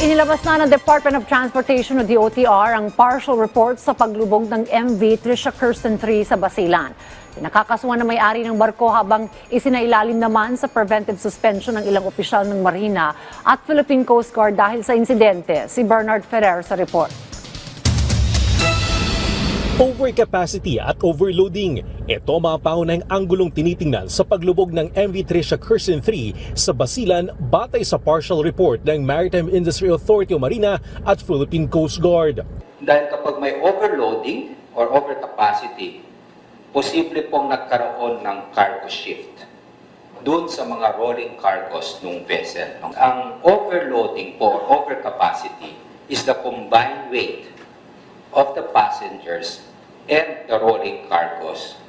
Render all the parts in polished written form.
Inilabas na ng Department of Transportation o DOTR ang partial report sa paglubog ng MV Trisha Kirsten 3 sa Basilan. Nakakasuhan na may-ari ng barko habang isinailalim naman sa preventive suspension ng ilang opisyal ng Marina at Philippine Coast Guard dahil sa insidente. Si Bernard Ferrer sa report. Overcapacity at overloading. Ito ang mga pangunahing anggulong tinitingnan sa paglubog ng MV Trisha Kirsten 3 sa Basilan batay sa partial report ng Maritime Industry Authority o Marina at Philippine Coast Guard. Dahil kapag may overloading or overcapacity, posible pong nagkaroon ng cargo shift doon sa mga rolling cargos ng vessel. Ang overloading po or overcapacity is the combined weight of the passengers and the rolling cargos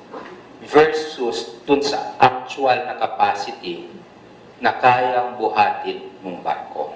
versus dun sa actual na capacity na kayang buhatin ng barko.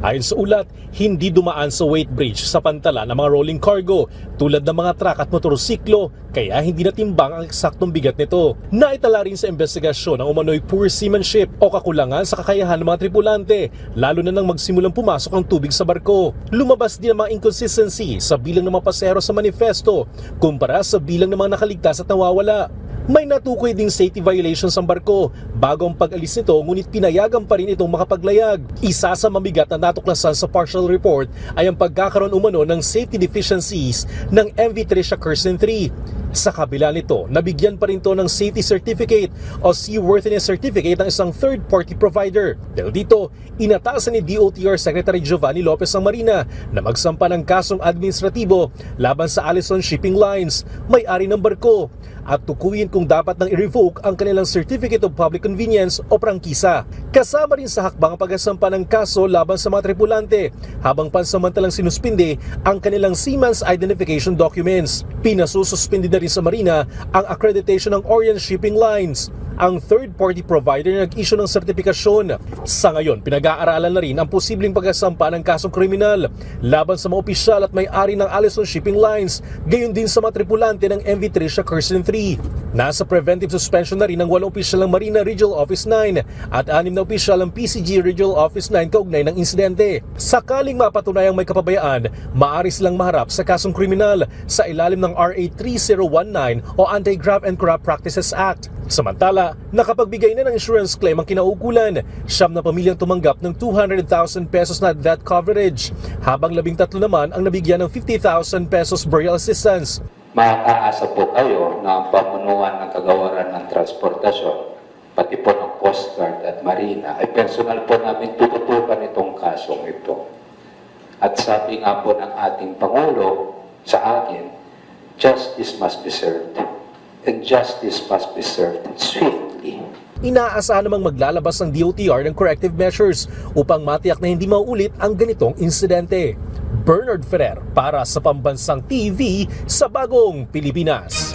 Ayon sa ulat, hindi dumaan sa weight bridge sa pantala ng mga rolling cargo tulad ng mga truck at motorsiklo kaya hindi natimbang ang eksaktong bigat nito. Naitala rin sa investigasyon ang umano'y poor seamanship o kakulangan sa kakayahan ng mga tripulante lalo na nang magsimulang pumasok ang tubig sa barko. Lumabas din ang mga inconsistency sa bilang ng mga pasahero sa manifesto kumpara sa bilang ng mga nakaligtas at nawawala. May natukoy ding safety violations ang barko bago ang pag-alis nito ngunit pinayagan pa rin itong makapaglayag. Isa sa mamigat na natuklasan sa partial report ay ang pagkakaroon umano ng safety deficiencies ng MV Trisha Kirsten 3. Sa kabila nito, nabigyan pa rin to ng safety certificate o seaworthiness certificate ng isang third-party provider. Dahil dito, inatasan ni DOTR Secretary Giovanni Lopez ng Marina na magsampa ng kasong administratibo laban sa Allison Shipping Lines, may-ari ng barko, at tukuyin kung dapat nang i-revoke ang kanilang Certificate of Public Convenience o prangkisa. Kasama rin sa hakbang ang pagsasampa ng kaso laban sa mga tripulante habang pansamantalang sinuspindi ang kanilang Seaman's Identification Documents. Pinasususpindi na rin sa Marina ang accreditation ng Orient Shipping Lines, ang third-party provider na nag-issue ng sertipikasyon. Sa ngayon, pinag-aaralan na rin ang posibleng pagkasampa ng kasong kriminal laban sa mga opisyal at may-ari ng Allison Shipping Lines, gayon din sa mga tripulante ng MV Trisha Kirsten 3. Nasa preventive suspension na rin ang 8 opisyal ng Marina Regional Office 9 at 6 na opisyal ng PCG Regional Office 9 kaugnay ng insidente. Sakaling mapatunayang may kapabayaan, maaari silang maharap sa kasong kriminal sa ilalim ng RA 3019 o Anti-Graft and Corrupt Practices Act. Samantala, nakapagbigay na ng insurance claim ang kinaukulan. 9 na pamilyang tumanggap ng 200,000 pesos na death coverage, habang 13 naman ang nabigyan ng 50,000 pesos burial assistance. Makakaasa po kayo na ang pamunuan ng kagawaran ng transportasyon, pati po ng Coast Guard at Marina, ay personal po namin tututukan itong kasong ito. At sabi nga po ng ating Pangulo sa akin, justice must be served. And justice must be served swiftly. Inaasahan namang maglalabas ng DOTR ng corrective measures upang matiyak na hindi maulit ang ganitong insidente. Bernard Ferrer para sa Pambansang TV sa Bagong Pilipinas.